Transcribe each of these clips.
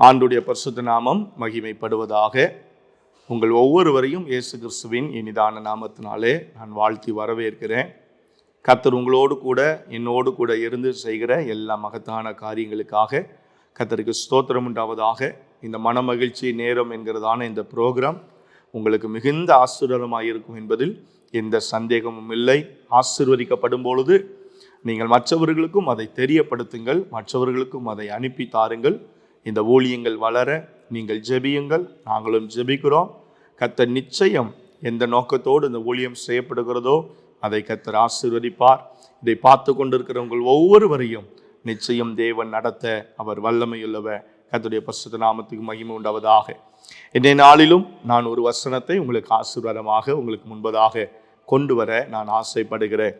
ஆண்டுடைய பரிசுத்த நாமம் மகிமைப்படுவதாக. உங்கள் ஒவ்வொருவரையும் இயேசு கிறிஸ்துவின் இனிதான நாமத்தினாலே நான் வாழ்த்தி வரவேற்கிறேன். கர்த்தர் உங்களோடு கூட என்னோடு கூட இருந்து செய்கிற எல்லா மகத்தான காரியங்களுக்காக கர்த்தருக்கு ஸ்தோத்திரம் உண்டாவதாக. இந்த மனமகிழ்ச்சி நேரம் என்கிறதான இந்த ப்ரோக்ராம் உங்களுக்கு மிகுந்த ஆசீர்வாதமாக இருக்கும் என்பதில் எந்த சந்தேகமும் இல்லை. ஆசீர்வதிக்கப்படும் பொழுது நீங்கள் மற்றவர்களுக்கும் அதை தெரியப்படுத்துங்கள், மற்றவர்களுக்கும் அதை அனுப்பி தாருங்கள். இந்த ஊழியங்கள் வளர நீங்கள் ஜெபியுங்கள், நாங்களும் ஜெபிக்கிறோம். கர்த்தர் நிச்சயம் எந்த நோக்கத்தோடு இந்த ஊழியம் செய்யப்படுகிறதோ அதை கர்த்தர் ஆசீர்வதிப்பார். இதை பார்த்து கொண்டிருக்கிற உங்கள் ஒவ்வொருவரையும் நிச்சயம் தேவன் நடத்த அவர் வல்லமையுள்ளவர். கர்த்தருடைய பரிசுத்த நாமத்துக்கு மகிமை உண்டாவதாக. இன்றைய நாளிலும் நான் ஒரு வசனத்தை உங்களுக்கு ஆசீர்வாதமாக உங்களுக்கு முன்பதாக கொண்டு வர நான் ஆசைப்படுகிறேன்.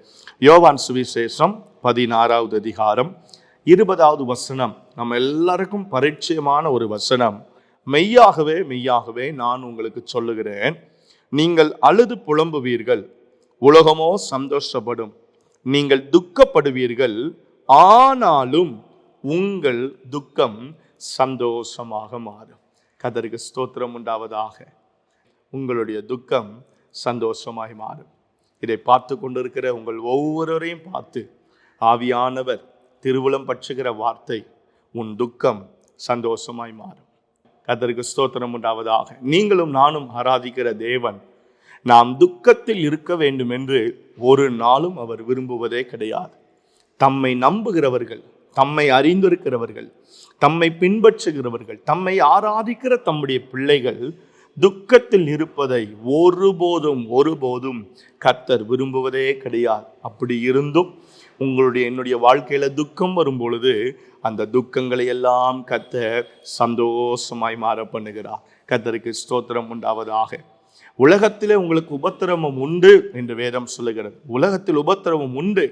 யோவான் சுவிசேஷம் 16வது அதிகாரம் 20வது வசனம் நம்ம எல்லாருக்கும் பரிச்சயமான ஒரு வசனம். மெய்யாகவே மெய்யாகவே நான் உங்களுக்கு சொல்லுகிறேன், நீங்கள் அழுது புலம்புவீர்கள், உலகமோ சந்தோஷப்படும். நீங்கள் துக்கப்படுவீர்கள், ஆனாலும் உங்கள் துக்கம் சந்தோஷமாக மாறும். கர்த்தருக்கு ஸ்தோத்திரம் உண்டாவதாக. உங்களுடைய துக்கம் சந்தோஷமாய் மாறும். இதை பார்த்து கொண்டிருக்கிற உங்கள் ஒவ்வொருவரையும் பார்த்து ஆவியானவர் திருவுளம் பற்றுகிற வார்த்தை, உன் துக்கம் சந்தோஷமாய் மாறும். கர்த்தருக்கு ஸ்தோத்திரம் உண்டாவதாக. நீங்களும் நானும் ஆராதிக்கிற தேவன் நாம் துக்கத்தில் இருக்க வேண்டும் என்று ஒரு நாளும் அவர் விரும்புவதே கிடையாது. தம்மை நம்புகிறவர்கள், தம்மை அறிந்திருக்கிறவர்கள், தம்மை பின்பற்றுகிறவர்கள், தம்மை ஆராதிக்கிற தம்முடைய பிள்ளைகள் துக்கத்தில் இருப்பதை ஒருபோதும் கர்த்தர் விரும்புவதே கிடையாது. அப்படி இருந்தும் என்னுடைய வாழ்க்கையில துக்கம் வரும் பொழுது அந்த துக்கங்களை எல்லாம் கர்த்தர் சந்தோஷமாய் மாற பண்ணுகிறார். கர்த்தருக்கு ஸ்தோத்திரம் உண்டாவதாக. உலகத்திலே உங்களுக்கு உபத்திரவம் உண்டு என்று வேதம் சொல்லுகிறது. உலகத்தில் உபத்திரவம் உண்டு,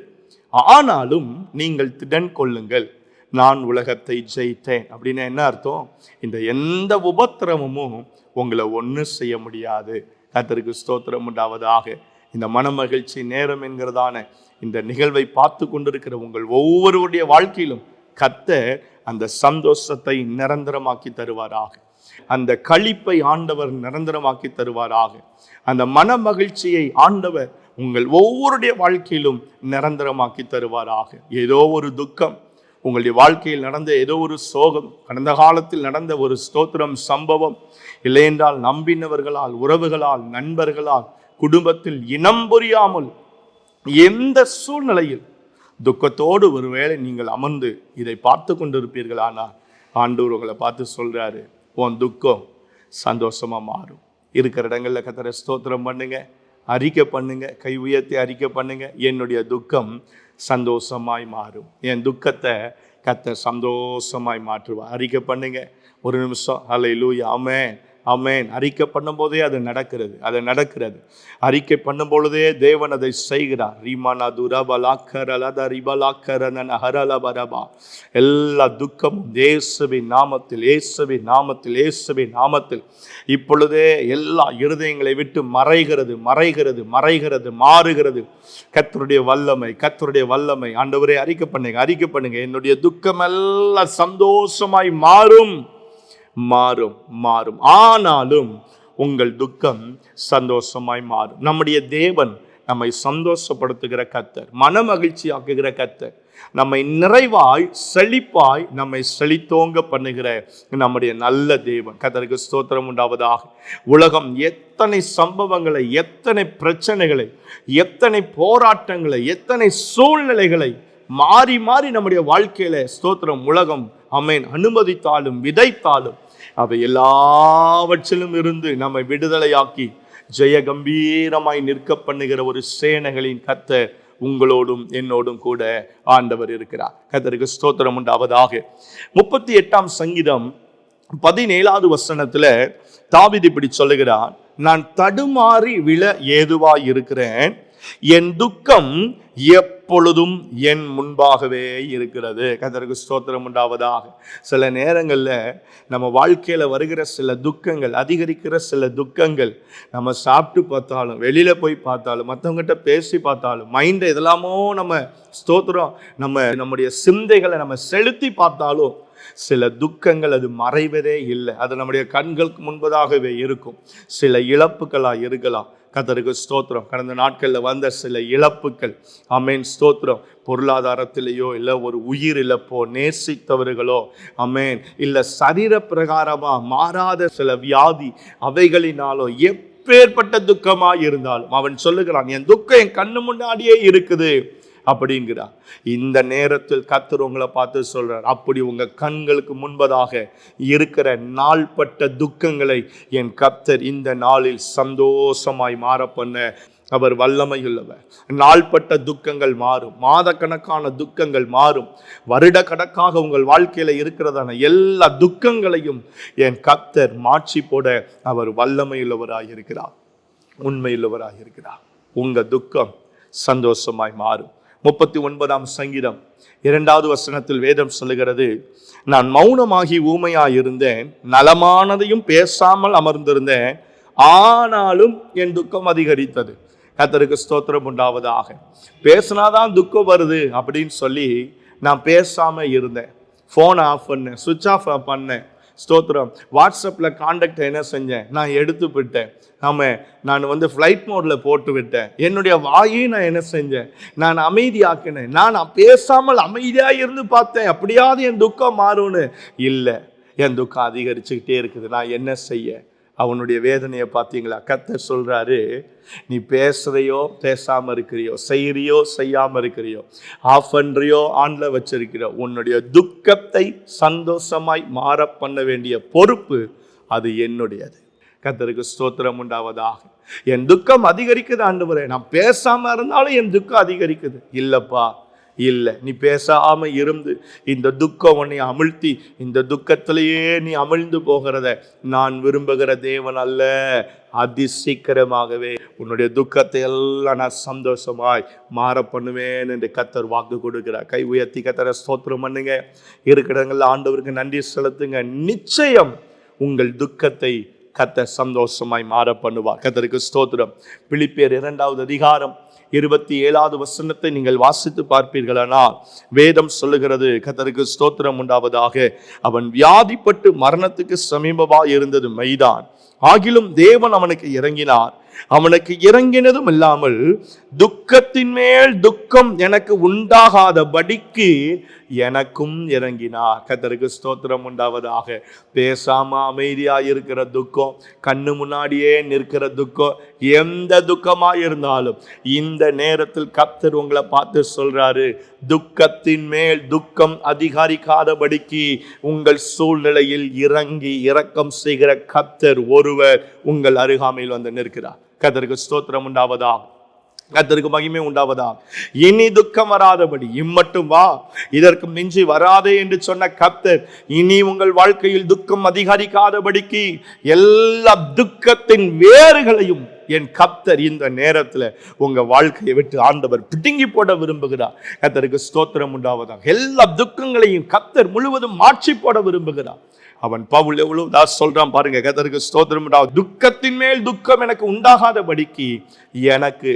ஆனாலும் நீங்கள் திடன் கொள்ளுங்கள், நான் உலகத்தை ஜெயித்தேன். அப்படின்னு என்ன அர்த்தம்? இந்த எந்த உபத்திரவமும் உங்களை ஒன்றும் செய்ய முடியாது. கர்த்தருக்கு ஸ்தோத்திரம் உண்டாவதாக. இந்த மனமகிழ்ச்சி நேரம் என்கிறதான இந்த நிகழ்வை பார்த்து கொண்டிருக்கிற உங்கள் ஒவ்வொருவருடைய வாழ்க்கையிலும் கர்த்தர் அந்த சந்தோஷத்தை நிரந்தரமாக்கி தருவாராக. அந்த களிப்பை ஆண்டவர் நிரந்தரமாக்கி தருவாராக. அந்த மன மகிழ்ச்சியை ஆண்டவர் உங்கள் ஒவ்வொருடைய வாழ்க்கையிலும் நிரந்தரமாக்கி தருவாராக. ஏதோ ஒரு துக்கம் உங்களுடைய வாழ்க்கையில் நடந்த, ஏதோ ஒரு சோகம், கடந்த காலத்தில் நடந்த ஒரு ஸ்தோத்திரம் சம்பவம், இல்லையென்றால் நம்பினவர்களால், உறவுகளால், நண்பர்களால், குடும்பத்தில் இனம் புரியாமல் எந்த சூழ்நிலையில் துக்கத்தோடு ஒருவேளை நீங்கள் அமர்ந்து இதை பார்த்து கொண்டிருப்பீர்கள். ஆனால் ஆண்டவர் உங்களை பார்த்து சொல்றாரு, உன் துக்கம் சந்தோஷமா மாறும். இருக்கிற இடங்கள்ல கர்த்தரை ஸ்தோத்திரம் பண்ணுங்க, அறிக்கை பண்ணுங்க, கை உயர்த்தி அறிக்கை பண்ணுங்க, என்னுடைய துக்கம் சந்தோஷமாய் மாறும். என் துக்கத்தை கர்த்தர் சந்தோஷமாய் மாற்றுவார். அறிக்கை பண்ணுங்க. ஒரு நிமிஷம். ஹல்லேலூயா, ஆமென், ஆமென். அறிக்கை பண்ணும் போதே அது நடக்கிறது. அறிக்கை பண்ணும் பொழுதே தேவன் அதை செய்கிறார். எல்லா துக்கமும் இயேசுவின் நாமத்தில், இயேசுவின் நாமத்தில், இயேசுவின் நாமத்தில் இப்பொழுதே எல்லா இருதயங்களை விட்டு மறைகிறது, மாறுகிறது. கர்த்தருடைய வல்லமை. ஆண்டவரே அறிக்கை பண்ணுங்க. என்னுடைய துக்கம் எல்லாம் சந்தோஷமாய் மாறும். ஆனாலும் உங்கள் துக்கம் சந்தோஷமாய் மாறும். நம்முடைய தேவன் நம்மை சந்தோஷப்படுத்துகிற கர்த்தர், மன மகிழ்ச்சி ஆக்குகிற கர்த்தர், நம்மை நிறைவாய் செழிப்பாய் நம்மை செழித்தோங்க பண்ணுகிற நம்முடைய நல்ல தேவன். கர்த்தருக்கு ஸ்தோத்திரம் உண்டாவதாக. உலகம் எத்தனை சம்பவங்களை, எத்தனை பிரச்சனைகளை, எத்தனை போராட்டங்களை, எத்தனை சூழ்நிலைகளை மாறி மாறி நம்முடைய வாழ்க்கையில ஸ்தோத்திரம் உலகம் ஆமென் அனுமதித்தாலும் விதைத்தாலும் அவை எல்லாவற்றிலும் இருந்து நம்மை விடுதலையாக்கி ஜெய கம்பீரமாய் நிற்க பண்ணுகிற ஒரு சேனைகளின் கர்த்தர் உங்களோடும் என்னோடும் கூட ஆண்டவர் இருக்கிறார். கர்த்தருக்கு ஸ்தோத்திரம் உண்டாவதாக. 38ஆம் சங்கீதம் 17வது வசனத்துல தாவீது இப்படி சொல்லுகிறான், நான் தடுமாறி விழ ஏதுவாய் இருக்கிறேன், என் துக்கம் எப்பொழுதும் என் முன்பாகவே இருக்கிறது. கர்த்தருக்கு ஸ்தோத்திரம் உண்டாவதாக. சில நேரங்களில் நம்ம வாழ்க்கையில் வருகிற சில துக்கங்கள், அதிகரிக்கிற சில துக்கங்கள், நம்ம சாப்பிட்டு பார்த்தாலும், வெளியில் போய் பார்த்தாலும், மற்றவங்ககிட்ட பேசி பார்த்தாலும், மைண்டை எதெல்லாமோ நம்ம ஸ்தோத்திரம் நம்முடைய சிந்தைகளை நம்ம செலுத்தி பார்த்தாலும் சில துக்கங்கள் அது மறைவதே இல்லை. அது நம்முடைய கண்களுக்கு முன்பதாகவே இருக்கும். சில இழப்புகளாக இருக்கலாம். கர்த்தருக்கு ஸ்தோத்திரம். கடந்த நாட்களில் வந்த சில இழப்புகள் ஆமென் ஸ்தோத்திரம், பொருளாதாரத்திலேயோ இல்லை ஒரு உயிர் இழப்போ, நேசித்தவர்களோ ஆமென் இல்லை சரீர பிரகாரமாக மாறாத சில வியாதி அவைகளினாலோ எப்பேற்பட்ட துக்கமாக இருந்தாலும் அவன் சொல்லுகிறான், என் துக்கம் என் கண்ணு முன்னாடியே இருக்குது அப்படிங்கிறார். இந்த நேரத்தில் கர்த்தர் உங்களை பார்த்து சொல்றார், அப்படி உங்க கண்களுக்கு முன்பதாக இருக்கிற நாள்பட்ட துக்கங்களை என் கர்த்தர் இந்த நாளில் சந்தோஷமாய் மாற பண்ண அவர் வல்லமையுள்ளவர். நாள்பட்ட துக்கங்கள் மாறும், மாத கணக்கான துக்கங்கள் மாறும், வருட கணக்காக உங்கள் வாழ்க்கையில இருக்கிறதான எல்லா துக்கங்களையும் என் கர்த்தர் மாற்றி போட அவர் வல்லமையுள்ளவராக இருக்கிறார், உண்மையுள்ளவராக இருக்கிறார். உங்க துக்கம் சந்தோஷமாய் மாறும். 39ஆம் சங்கீதம் 2வது வசனத்தில் வேதம் சொல்லுகிறது, நான் மௌனமாகி ஊமையாய் இருந்தேன், நலமானதையும் பேசாமல் அமர்ந்திருந்தேன், ஆனாலும் என் துக்கம் அதிகரித்தது. கர்த்தருக்கு ஸ்தோத்திரம் உண்டாவதாக. பேசினாதான் துக்கம் வருது அப்படின்னு சொல்லி நான் பேசாம இருந்தேன். ஃபோனை ஆஃப் பண்ணேன், சுவிட்ச் ஆஃப் பண்ணேன். ஸ்தோத்திரம். வாட்ஸ்அப்பில் காண்டாக்டை என்ன செஞ்சேன், நான் எடுத்து விட்டேன். நான் ஃப்ளைட் மோடில் போட்டு விட்டேன். என்னுடைய வாயை நான் என்ன செஞ்சேன், நான் அமைதியாக்கினேன். நான் பேசாமல் அமைதியாக இருந்து பார்த்தேன், அப்படியாவது என் துக்கம் மாறும்னு. இல்லை, என் துக்கம் அதிகரிச்சுக்கிட்டே இருக்குது. நான் என்ன செய்ய? அவனுடைய வேதனையை பார்த்தீங்களா? கர்த்தர் சொல்றாரு, நீ பேசுறையோ பேசாம இருக்கிறியோ, செய்யறியோ செய்யாம இருக்கிறியோ, ஆஃப் பண்றியோ ஆன்ல வச்சிருக்கிற உன்னுடைய துக்கத்தை சந்தோஷமாய் மாற பண்ண வேண்டிய பொறுப்பு அது என்னுடையது. கர்த்தருக்கு ஸ்தோத்திரம் உண்டாவதாக. என் துக்கம் அதிகரிக்குது ஆண்டவரே, நான் பேசாம இருந்தாலும் என் துக்கம் அதிகரிக்குது. இல்லப்பா, இல்லை, நீ பேசாம இருந்து இந்த துக்கம் உன்னை அமிழ்த்தி இந்த துக்கத்திலேயே நீ அமிழ்ந்து போகிறத நான் விரும்புகிற தேவன் அல்ல. அதிசீக்கிரமாகவே உன்னுடைய துக்கத்தை எல்லாம் நான் சந்தோஷமாய் மாற பண்ணுவேன் என்று கர்த்தர் வாக்கு கொடுக்கிறார். கை உயர்த்தி கர்த்தரை ஸ்தோத்திரம் பண்ணுங்க. இருக்கிறவங்கள ஆண்டவருக்கு நன்றி செலுத்துங்க. நிச்சயம் உங்கள் துக்கத்தை கர்த்தர் சந்தோஷமாய் மாற பண்ணுவார். கர்த்தருக்கு ஸ்தோத்திரம். பிலிப்பியர் 2வது அதிகாரம் 27வது வசனத்தை நீங்கள் வாசித்து பார்ப்பீர்களானால் வேதம் சொல்லுகிறது, கர்த்தருக்கு ஸ்தோத்திரம் உண்டாவதாக, அவன் வியாதிப்பட்டு மரணத்துக்கு சமீபமாக இருந்தது மெய்தான், ஆகிலும் தேவன் அவனுக்கு இறங்கினார். அவனுக்கு இறங்கினதும் இல்லாமல் துக்கத்தின் மேல் துக்கம் எனக்கு உண்டாகாதபடிக்கு எனக்கும் இறங்கினார். கர்த்தருக்கு ஸ்தோத்திரம் உண்டாவதாக. பேசாம அமைதியா இருக்கிற துக்கம், கண்ணு முன்னாடியே நிற்கிற துக்கம், எந்த துக்கமா இருந்தாலும் இந்த நேரத்தில் கர்த்தர் உங்களை பார்த்து சொல்றாரு, துக்கத்தின் மேல் துக்கம் அதிகரிக்காதபடிக்கு உங்கள் சூழ்நிலையில் இறங்கி இரக்கம் செய்கிற கர்த்தர் ஒருவர் உங்கள் அருகாமையில் வந்து நிற்கிறார். கர்த்தருக்கு ஸ்தோத்திரம் உண்டாவதா, கர்த்தருக்கு மகிமை உண்டாவதா. இனி துக்கம் வராதபடி இம்மட்டும் வா, இதற்கு மிஞ்சி வராதே என்று சொன்ன கர்த்தர் இனி உங்கள் வாழ்க்கையில் துக்கம் அதிகரிக்காதபடிக்கு எல்லா துக்கத்தின் வேறுகளையும் என் கர்த்தர் இந்த நேரத்தில் உங்க வாழ்க்கையை விட்டு ஆண்டவர் பிடுங்கி போட விரும்புகிறார். கர்த்தருக்கு ஸ்தோத்திரம் உண்டாவதா. எல்லா துக்கங்களையும் கர்த்தர் முழுவதும் மாற்றி போட விரும்புகிறார். அவன் பவுல் எவ்வளவு சொல்றான் பாருங்க. கர்த்தருக்கு ஸ்தோத்திரம் உண்டாவது. துக்கத்தின் மேல் துக்கம் எனக்கு உண்டாகாதபடிக்கு எனக்கு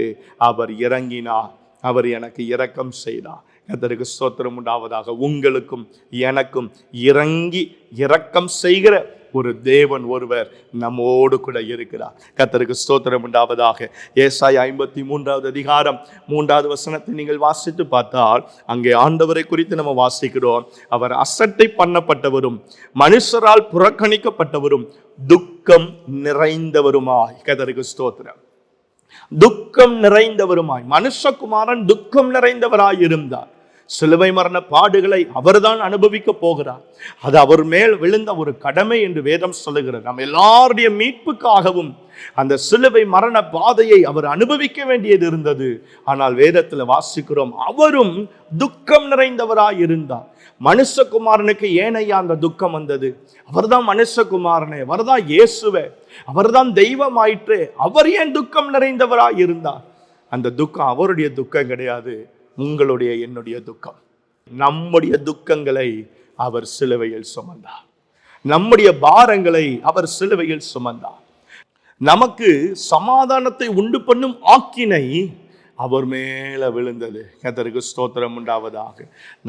அவர் இறங்கினார், அவர் எனக்கு இரக்கம் செய்தார். கர்த்தருக்கு ஸ்தோத்திரம் உண்டாவதாக. உங்களுக்கும் எனக்கும் இறங்கி இரக்கம் செய்கிற ஒரு தேவன் ஒருவர் நம்மோடு கூட இருக்கிறார். கர்த்தருக்கு ஸ்தோத்திரம் உண்டாவதாக. ஏசாயா 53வது அதிகாரம் 3வது வசனத்தை நீங்கள் வாசித்து பார்த்தால் அங்கே ஆண்டவரை குறித்து நம்ம வாசிக்கிறோம். அவர் அசட்டை பண்ணப்பட்டவரும் மனுஷரால் புறக்கணிக்கப்பட்டவரும் துக்கம் நிறைந்தவருமாய். கர்த்தருக்கு ஸ்தோத்திரம். துக்கம் நிறைந்தவருமாய் மனுஷகுமாரன் துக்கம் நிறைந்தவராய் இருந்தார். சிலுவை மரண பாடுகளை அவர்தான் அனுபவிக்க போகிறார். அது அவர் மேல் விழுந்த ஒரு கடமை என்று வேதம் சொல்லுகிறது. நம்ம எல்லாருடைய மீட்புக்காகவும் அந்த சிலுவை மரண பாதையை அவர் அனுபவிக்க வேண்டியது இருந்தது. ஆனால் வேதத்தில் வாசிக்கிறோம், அவரும் துக்கம் நிறைந்தவராய் இருந்தார். மனுஷகுமாரனுக்கு ஏனையா அந்த துக்கம் வந்தது? அவர்தான் மனுஷகுமாரனே, அவர்தான் இயேசுவே, அவர்தான் தெய்வமாயிற்றே, அவர் ஏன் துக்கம் நிறைந்தவராய் இருந்தார்? அந்த துக்கம் அவருடைய துக்கம் கிடையாது, உங்களுடைய என்னுடைய துக்கம். நம்முடைய துக்கங்களை அவர் சிலுவையில் சுமந்தார். நம்முடைய பாரங்களை அவர் சிலுவையில் சுமந்தார். நமக்கு சமாதானத்தை உண்டு பண்ணும் ஆக்கினை அவர் மேல விழுந்தது. கர்த்தருக்கு ஸ்தோத்திரம் உண்டாவதாக.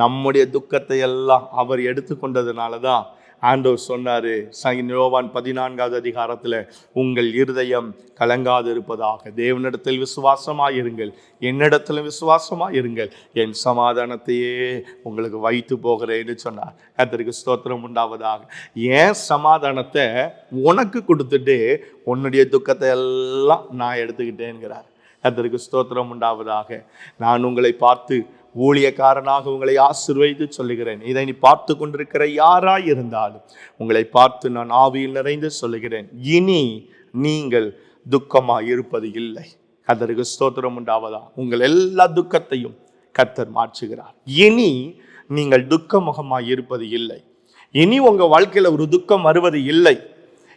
நம்முடைய துக்கத்தை எல்லாம் அவர் எடுத்துக்கொண்டதுனாலதான் ஆண்டவர் சொன்னாரு யோவான் 14வது அதிகாரத்துல, உங்கள் இருதயம் கலங்காது இருப்பதாக, தேவனிடத்தில் விசுவாசமாயிருங்கள், என்னிடத்திலும் விசுவாசமாயிருங்கள், என் சமாதானத்தையே உங்களுக்கு வைத்து போகிறேன்னு சொன்னார். கர்த்தருக்கு ஸ்தோத்திரம் உண்டாவதாக. ஏன் சமாதானத்தை உனக்கு கொடுத்துட்டு உன்னுடைய துக்கத்தை எல்லாம் நான் எடுத்துக்கிட்டேங்கிறார். கர்த்தருக்கு ஸ்தோத்திரம் உண்டாவதாக. நான் உங்களை பார்த்து ஊழியக்காரனாக உங்களை ஆசீர்வதித்து சொல்லுகிறேன். இதை நீ பார்த்து கொண்டிருக்கிற யாராய் இருந்தாலும் உங்களை பார்த்து நான் ஆவியில் நிறைந்து சொல்லுகிறேன், இனி நீங்கள் துக்கமாய் இருப்பது இல்லை. கர்த்தருக்கு ஸ்தோத்திரம் உண்டாவதா. உங்கள் எல்லா துக்கத்தையும் கர்த்தர் மாற்றுகிறார். இனி நீங்கள் துக்கமுகமாய் இருப்பது இல்லை. இனி உங்க வாழ்க்கையில ஒரு துக்கம் வருவது இல்லை.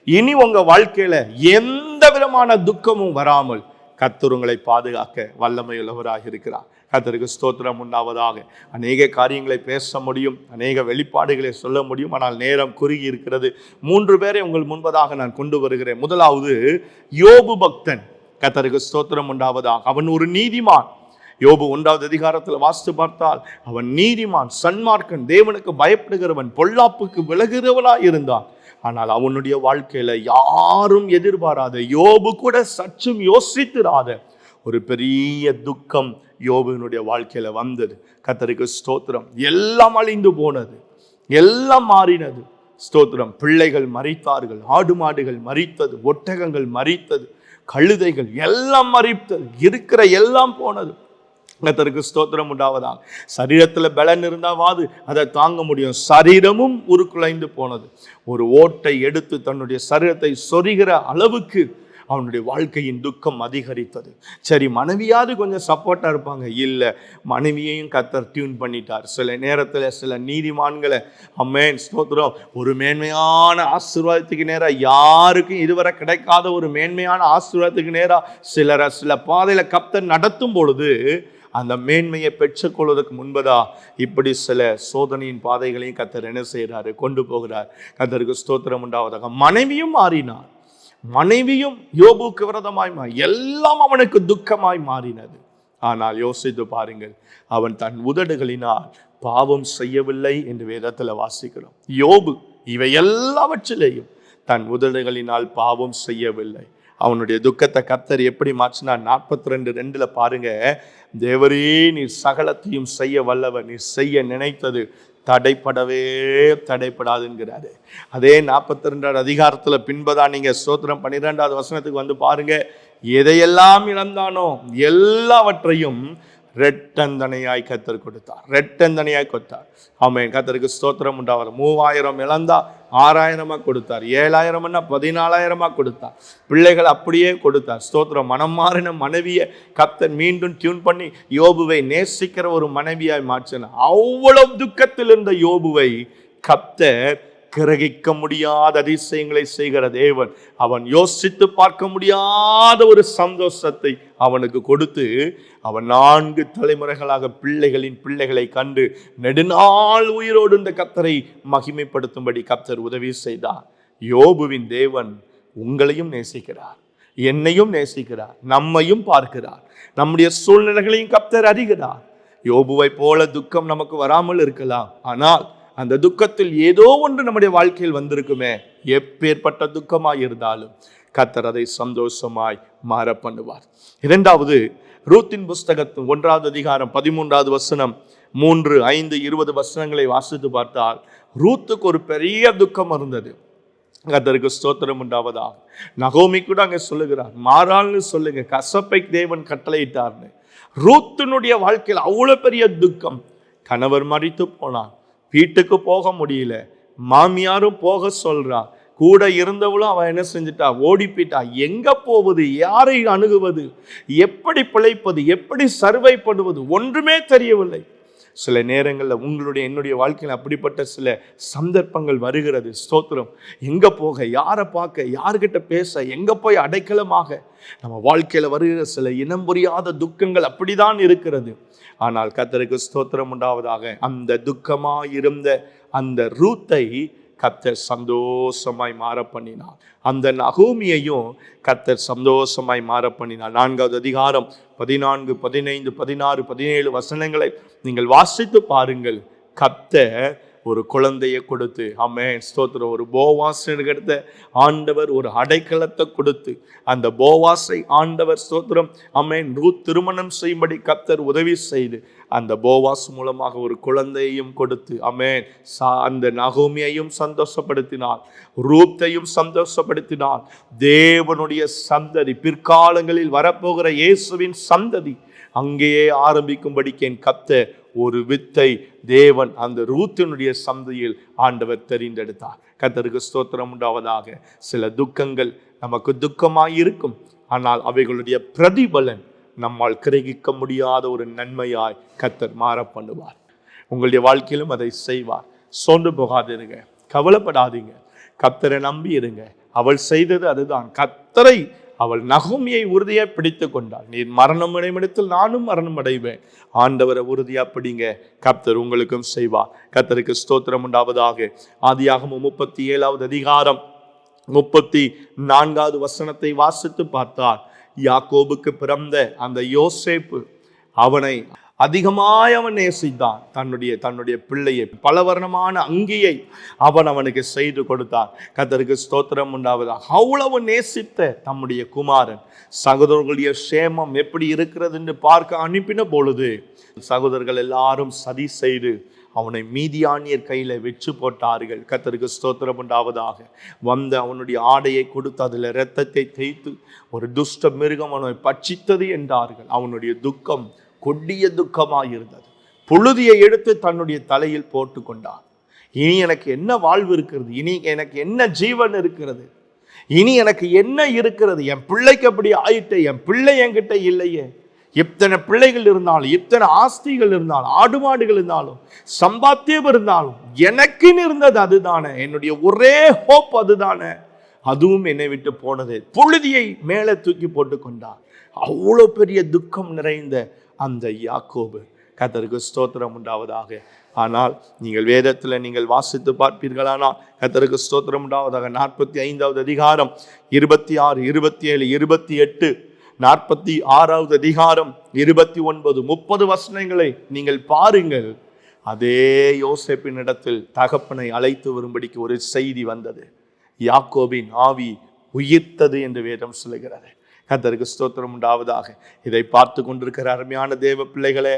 இனி உங்க வாழ்க்கையில எந்த விதமான துக்கமும் வராமல் கர்த்தர் உங்களை பாதுகாக்க வல்லமையுள்ளவராக இருக்கிறார். கர்த்தருக்கு ஸ்தோத்திரம் உண்டாவதாக. அநேக காரியங்களை பேச முடியும், அநேக வெளிப்பாடுகளை சொல்ல முடியும், ஆனால் நேரம் குறுகி இருக்கிறது. 3 பேரை உங்கள் முன்பதாக நான் கொண்டு வருகிறேன். முதலாவது யோபு பக்தன். கர்த்தருக்கு ஸ்தோத்திரம் உண்டாவதாக. அவன் ஒரு நீதிமான். யோபு 1வது அதிகாரத்தில் வாசித்து பார்த்தால் அவன் நீதிமான், சன்மார்க்கன், தேவனுக்கு பயப்படுகிறவன், பொல்லாப்புக்கு விலகுகிறவனாய் இருந்தான். ஆனால் அவனுடைய வாழ்க்கையில யாரும் எதிர்பாராத, யோபு கூட சற்றும் யோசித்திராத ஒரு பெரிய துக்கம் யோபுவினுடைய வாழ்க்கையில வந்தது. கர்த்தருக்கு ஸ்தோத்திரம். எல்லாம் அழிந்து போனது, எல்லாம் மாறினது. ஸ்தோத்திரம். பிள்ளைகள் மரித்தார்கள், ஆடு மாடுகள் மரித்தது, ஒட்டகங்கள் மரித்தது, கழுதைகள் எல்லாம் மரித்தது, இருக்கிற எல்லாம் போனது. கர்த்தருக்கு ஸ்தோத்திரம் உண்டாவதாக. சரீரத்துல பலன் இருந்தாவாது அதை தாங்க முடியும். சரீரமும் உருக்குலைந்து போனது. ஒரு ஓட்டை எடுத்து தன்னுடைய சரீரத்தை சொரிகிற அளவுக்கு அவனுடைய வாழ்க்கையின் துக்கம் அதிகரித்தது. சரி, மனைவியாவது கொஞ்சம் சப்போர்ட்டா இருப்பாங்க, இல்லை, மனைவியையும் கர்த்தர் டியூன் பண்ணிட்டார். சில நேரத்தில் சில நீதிமான்களை அமேன் ஸ்தோத்திரம் ஒரு மேன்மையான ஆசீர்வாதத்துக்கு நேரா, யாருக்கும் இதுவரை கிடைக்காத ஒரு மேன்மையான ஆசீர்வாதத்துக்கு நேரா சில பாதையில கர்த்தர் நடத்தும் பொழுது அந்த மேன்மையை பெற்றுக்கொள்வதற்கு முன்பதா இப்படி சில சோதனையின் பாதைகளையும் கர்த்தர் என்ன செய்கிறாரு, கொண்டு போகிறார். கர்த்தருக்கு ஸ்தோத்திரம் உண்டாவதாக. மனைவியும் மாறினார். மனைவியும் யோபுக்கு விரோதமாய் எல்லாம் அவனுக்கு துக்கமாய் மாறினது. ஆனால் யோசித்து பாருங்கள், அவன் தன் உதடுகளினால் பாவம் செய்யவில்லை என்று வேதத்தில் வாசிக்கிறோம். யோபு இவை எல்லாவற்றிலேயும் தன் உதடுகளினால் பாவம் செய்யவில்லை. அவனுடைய துக்கத்தை கர்த்தர் எப்படி மாற்றினார்? 42:2 பாருங்க, தேவரே நீர் சகலத்தையும் செய்ய வல்லவர், நீர் செய்ய நினைத்தது தடைப்படாதுங்கிறாரு. அதே 42வது அதிகாரத்துல பின்பதான் நீங்க ஸ்தோத்திரம் 12வது வசனத்துக்கு வந்து பாருங்க, எதையெல்லாம் இழந்தானோ எல்லாவற்றையும் ரெட்டந்தனையாய் கர்த்தர் கொடுத்தார். ரெட்டந்தனையாய் கொடுத்தார். ஆமென். கர்த்தருக்கு ஸ்தோத்திரம் உண்டாவார். 3000 இழந்தா 6000 கொடுத்தார். 7000 14,000 கொடுத்தார். பிள்ளைகள் அப்படியே கொடுத்தார். ஸ்தோத்திரம். மனம் மாறின மனைவியை கர்த்தர் மீண்டும் டியூன் பண்ணி யோபுவை நேசிக்கிற ஒரு மனைவியாய் மாற்றினார். அவ்வளவு துக்கத்தில் இருந்த யோபுவை கர்த்தர் கிரகிக்க முடியாத அதிசயங்களை செய்கிற தேவன், அவன் யோசித்து பார்க்க முடியாத ஒரு சந்தோஷத்தை அவனுக்கு கொடுத்து, அவன் 4 தலைமுறைகளாக பிள்ளைகளின் பிள்ளைகளை கண்டு நெடுநாள் உயிரோடு இந்த கர்த்தரை மகிமைப்படுத்தும்படி கர்த்தர் உதவி செய்தார். யோபுவின் தேவன் உங்களையும் நேசிக்கிறார், என்னையும் நேசிக்கிறார், நம்மையும் பார்க்கிறார், நம்முடைய சூழ்நிலைகளையும் கர்த்தர் அறிகிறார். யோபுவை போல துக்கம் நமக்கு வராமல் இருக்கலாம், ஆனால் அந்த துக்கத்தில் ஏதோ ஒன்று நம்முடைய வாழ்க்கையில் வந்திருக்குமே, எப்பேற்பட்ட துக்கமாய் இருந்தாலும் கர்த்தர் அதை சந்தோஷமாய் மாற பண்ணுவார். இரண்டாவது, ரூத்தின் புஸ்தகத்தின் 1வது அதிகாரம் 13வது வசனம், 3, 5, 20 வசனங்களை வாசித்து பார்த்தால் ரூத்துக்கு ஒரு பெரிய துக்கம் இருந்தது. கர்த்தருக்கு ஸ்தோத்திரம் உண்டாவதாக. நகோமி கூட அங்க சொல்லுகிறார், மாறாள்னு சொல்லுங்க, கசப்பை தேவன் கட்டளையிட்டார்னு. ரூத்தினுடைய வாழ்க்கையில் அவ்வளவு பெரிய துக்கம். கணவர் மரித்து போனான், வீட்டுக்கு போக முடியல, மாமியாரும் போக சொல்றா, கூட இருந்தவளும் அவன் என்ன செஞ்சுட்டா, ஓடி போயிட்டா. எங்க போவது, யாரை அணுகுவது, எப்படி பிழைப்பது, எப்படி சர்வை பண்ணுவது, ஒன்றுமே தெரியவில்லை. சில நேரங்களில் உங்களுடைய என்னுடைய வாழ்க்கையில் அப்படிப்பட்ட சில சந்தர்ப்பங்கள் வருகிறது. ஸ்தோத்திரம். எங்க போக, யாரை பார்க்க, யார்கிட்ட பேச, எங்க போய் அடைக்கலமாக நம்ம வாழ்க்கையில வருகிற சில இனம் புரியாத துக்கங்கள் அப்படிதான் இருக்கிறது. ஆனால் கர்த்தருக்கு ஸ்தோத்திரம் உண்டாவதாக. அந்த துக்கமாயிருந்த அந்த ரூத்தை கர்த்தர் சந்தோஷமாய் மாற பண்ணினார். அந்த நகோமியையும் கர்த்தர் சந்தோஷமாய் மாற பண்ணினார். 4வது அதிகாரம் 14, 15, 16, 17 வசனங்களை நீங்கள் வாசித்து பாருங்கள். கர்த்தர் ஒரு குழந்தையை கொடுத்து, ஆமென் ஸ்தோத்திரம், ஒரு போவாஸ் எடுத்த ஆண்டவர் ஒரு அடைக்கலத்தை கொடுத்து, அந்த போவாஸை ஆண்டவர் ஸ்தோத்திரம் ஆமென் ரூத் திருமணம் செய்யும்படி கர்த்தர் உதவி செய்து, அந்த போவாஸ் மூலமாக ஒரு குழந்தையையும் கொடுத்து, ஆமென் அந்த நகோமியையும் சந்தோஷப்படுத்தினார், ரூத்தையும் சந்தோஷப்படுத்தினார். தேவனுடைய சந்ததி, பிற்காலங்களில் வரப்போகிற இயேசுவின் சந்ததி அங்கேயே ஆரம்பிக்கும்படிக்கு என் கர்த்தர் ஒரு வித்தை தேவன் அந்த ரூத்தினுடைய சந்ததியில் ஆண்டவர் தெரிந்தெடுத்தார். கர்த்தருக்கு ஸ்தோத்திரம் உண்டாவதாக. சில துக்கங்கள் நமக்கு துக்கமாய் இருக்கும், ஆனால் அவைகளுடைய பிரதிபலன் நம்மால் கிரகிக்க முடியாத ஒரு நன்மையாய் கர்த்தர் மாற பண்ணுவார். உங்களுடைய வாழ்க்கையிலும் அதை செய்வார். சோர்ந்து போகாதீங்க, கவலைப்படாதீங்க, கர்த்தரை நம்பி இருங்க. அவள் செய்தது அதுதான். கர்த்தரை அவள் நகோமியை உறுதியா பிடித்து கொண்டாள். நீர் மரணம் அடைமிடத்தில் நானும் மரணம் அடைவேன். ஆண்டவரை உறுதியா பிடிங்க, கர்த்தர் உங்களுக்கும் செய்வார். கர்த்தருக்கு ஸ்தோத்திரம் உண்டாவதாக. ஆதியாகமம் 37வது அதிகாரம் 34வது வசனத்தை வாசித்து பார்த்தார். யாக்கோபுக்கு பிறந்த அந்த யோசேப்பு, அவனை அதிகமாய் அவன் நேசித்தான். தன்னுடைய பிள்ளையை, பலவர்ணமான அங்கியை அவனுக்கு செய்து கொடுத்தான். கர்த்தருக்கு ஸ்தோத்திரம் உண்டாவதாக. அவ்வளவு நேசித்த தம்முடைய குமாரன் சகோதரர்களுடைய சேமம் எப்படி இருக்கிறது என்று பார்க்க அனுப்பின பொழுது சகோதரர்கள் எல்லாரும் சதி செய்து அவனை மீதியானியர் கையில வெச்சு போட்டார்கள். கர்த்தருக்கு ஸ்தோத்திரம் உண்டாவதாக. வந்து அவனுடைய ஆடையை கொடுத்து அதில் இரத்தத்தை தேய்த்து ஒரு துஷ்ட மிருகம் அவனை பட்சித்தது என்றார்கள். அவனுடைய துக்கம் கொடிய துக்கமாயிருந்தது. புழுதியை எடுத்து தன்னுடைய தலையில் போட்டு கொண்டான். இனி எனக்கு என்ன வாழ்வு இருக்கிறது, இனி எனக்கு என்ன ஜீவன் இருக்கிறது, இனி எனக்கு என்ன இருக்கிறது, என் பிள்ளைக்கு அப்படி ஆயிட்டு, என் பிள்ளை என்கிட்ட இல்லையே. எத்தனை பிள்ளைகள் இருந்தாலும், எத்தனை ஆஸ்திகள் இருந்தாலும், ஆடு மாடுகள் இருந்தாலும், சம்பாத்தியம் இருந்தாலும், எனக்குன்னு இருந்தது அதுதானே, என்னுடைய ஒரே ஹோப் அதுதானே, அதுவும் என்னை விட்டு போனது. புழுதியை மேலே தூக்கி போட்டு கொண்டான். அவ்வளோ பெரிய துக்கம் நிறைந்த அந்த யாக்கோபு. கர்த்தருக்கு ஸ்தோத்திரம் உண்டாவதாக. ஆனால் நீங்கள் வேதத்தில் நீங்கள் வாசித்து பார்ப்பீர்களானால் கர்த்தருக்கு ஸ்தோத்திரம் உண்டாவதாக. 45வது அதிகாரம் 26, 27, 28, 46வது அதிகாரம் 29, 30 வசனங்களை நீங்கள் பாருங்கள். அதே யோசேப்பின் இடத்தில் தகப்பனை அழைத்து வரும்படிக்கு ஒரு செய்தி வந்தது. யாக்கோபின் ஆவி உயிர்த்தது என்று வேதம் சொல்லுகிறது. கர்த்தருக்கு ஸ்தோத்திரம் உண்டாவதாக. இதை பார்த்து கொண்டிருக்கிற அருமையான தேவ பிள்ளைகளே,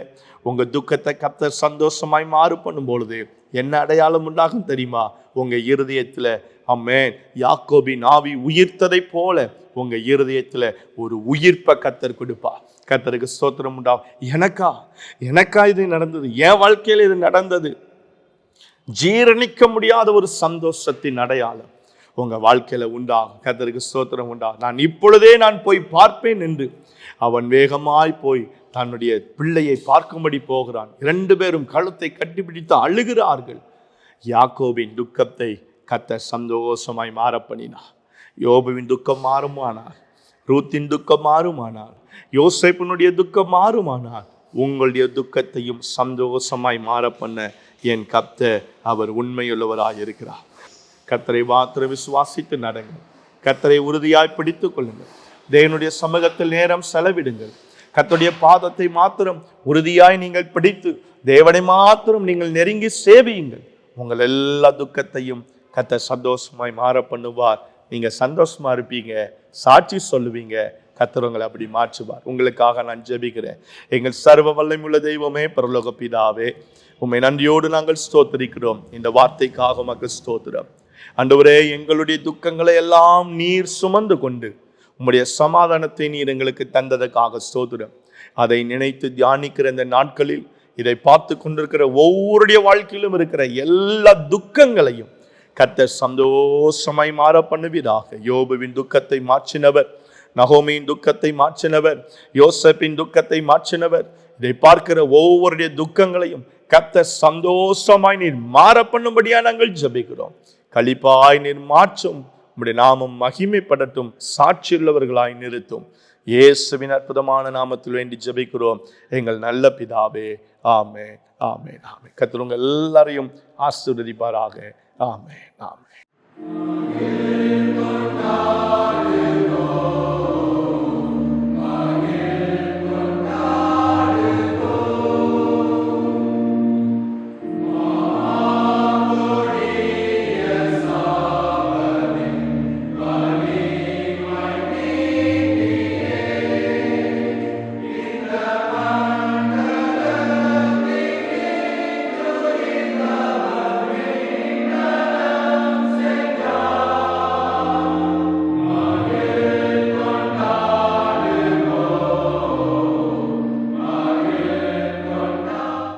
உங்க துக்கத்தை கர்த்தர் சந்தோஷமாய் மாறு பண்ணும் பொழுது என்ன அடையாளம் உண்டாகும் தெரியுமா? உங்க இருதயத்துல ஆமென் யாக்கோபின் ஆவி உயிர்த்ததை போல உங்க இருதயத்துல ஒரு உயிர்ப்பை கர்த்தர் கொடுப்பா. கர்த்தருக்கு ஸ்தோத்திரம் உண்டாகும். எனக்கா இது நடந்தது, என் வாழ்க்கையில இது நடந்தது. ஜீரணிக்க முடியாத ஒரு சந்தோஷத்தின் அடையாளம் உங்க வாழ்க்கையில உண்டாகும். கர்த்தருக்கு ஸ்தோத்திரம் உண்டாகும். நான் இப்பொழுதே போய் பார்ப்பேன் என்று அவன் வேகமாய் போய் தன்னுடைய பிள்ளையை பார்க்கும்படி போகிறான். 2 பேரும் கழுத்தை கட்டிப்பிடித்து அழுகிறார்கள். யாக்கோபின் துக்கத்தை கர்த்தர் சந்தோஷமாய் மாற பண்ணினார். யோபுவின் துக்கம் மாறுமானார், ரூத்தின் துக்கம் மாறுமானார், யோசேப்பினுடைய துக்கம் மாறுமானார், உங்களுடைய துக்கத்தையும் சந்தோஷமாய் மாற பண்ண என் கர்த்தர் அவர் உண்மையுள்ளவராய் இருக்கிறார். கர்த்தரை மாத்திரம் விசுவாசித்து நடங்கள். கர்த்தரை உறுதியாய் பிடித்துக் கொள்ளுங்கள். தேவனுடைய சமூகத்தில் நேரம் செலவிடுங்கள். கர்த்தருடைய பாதத்தை மாத்திரம் உறுதியாய் நீங்கள் பிடித்து தேவனை மாத்திரம் நீங்கள் நெருங்கி சேவியுங்கள். உங்கள் எல்லா துக்கத்தையும் கர்த்தர் சந்தோஷமாய் மாற பண்ணுவார். நீங்க சந்தோஷமா இருப்பீங்க, சாட்சி சொல்லுவீங்க. கர்த்தர் உங்களை அப்படி மாற்றுவார். உங்களுக்காக நான் ஜெபிக்கிறேன். எங்கள் சர்வ வல்லமையுள்ள தெய்வமே, பரலோக பிதாவே, உம்மை நன்றியோடு நாங்கள் ஸ்தோத்திரிக்கிறோம். இந்த வார்த்தைக்காக உமக்கு ஸ்தோத்திரம். ஆண்டவரே, எங்களுடைய துக்கங்களை எல்லாம் நீர் சுமந்து கொண்டு உம்முடைய சமாதானத்தை நீர் எங்களுக்கு தந்ததற்காக ஸ்தோத்திரம். அதை நினைத்து தியானிக்கிற இந்த நாட்களில் இதை பார்த்து கொண்டிருக்கிற ஒவ்வொருடைய வாழ்க்கையிலும் இருக்கிற எல்லா துக்கங்களையும் கர்த்தர் சந்தோஷமாய் மாற பண்ணுவீராக. யோபுவின் துக்கத்தை மாற்றினவர், நகோமியின் துக்கத்தை மாற்றினவர், யோசேப்பின் துக்கத்தை மாற்றினவர். இதை பார்க்கிற ஒவ்வொருடைய துக்கங்களையும் கர்த்தர் சந்தோஷமாய் நீர் மாற பண்ணும்படியா நாங்கள் ஜெபிக்கிறோம். களிப்பாய் நீர் மாற்றும். உம்முடைய நாமம் மகிமைப்படட்டும், சாட்சியுள்ளவர்களாய் நிறுத்தும். இயேசுவின் அற்புதமான நாமத்தில் வேண்டி ஜெபிக்கிறோம் எங்கள் நல்ல பிதாவே. ஆமென், ஆமென், ஆமென். கர்த்தர் உங்கள் எல்லாரையும் ஆசீர்வதிப்பாராக. ஆமென், ஆமென்.